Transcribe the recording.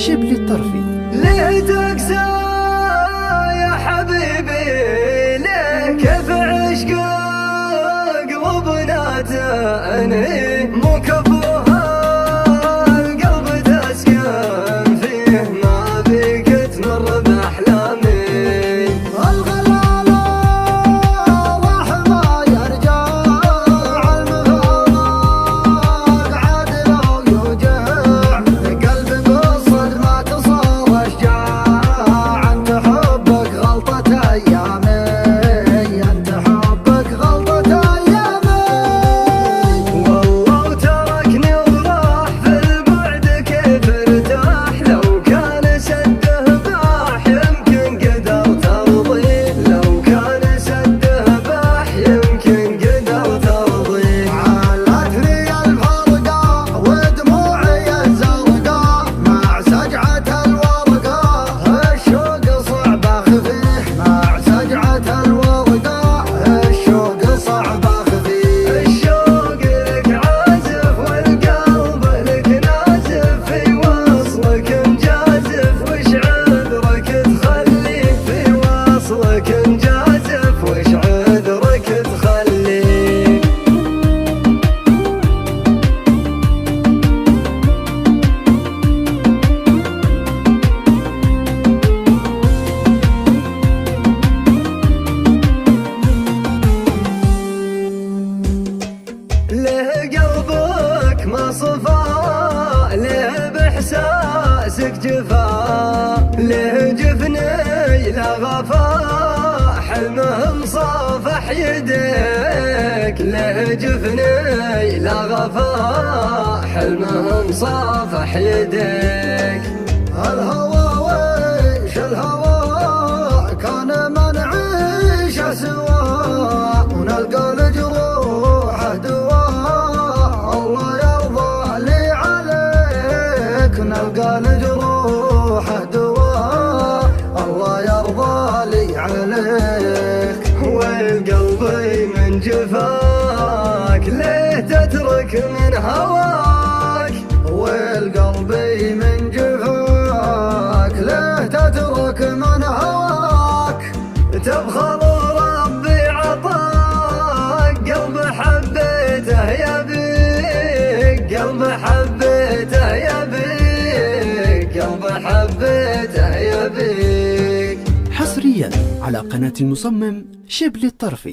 شبل الطرفي. ليه تقسى يا حبيبي، ليه كيف عشق قلوبنا تأني مو كفوها القلب تسكن فيه، ما بيك تمر بأحلامي. ليه قلبك ما صفى، ليه بإحساسك جفا، ليه جفني لا غفا حلمه مصافح يديك، ليه جفني لا غفا حلمه مصافح يديك. الهوى ويش الهوى كان ما نعيش سوا، ونلقى لجروحه دواء، الله يرضى لي عليك، نلقى لجروحه دواء، الله يرضى لي عليك. والقلبي من جفاك ليه تترك من هواك، والقلبي من جفاك ليه تترك من هواك. تبخل وربي عطاك قلب حبيته يبيك، قلب حبيته يبيك، قلب حبيته يبيك. حصريا على قناة المصمم شبل الطرفي.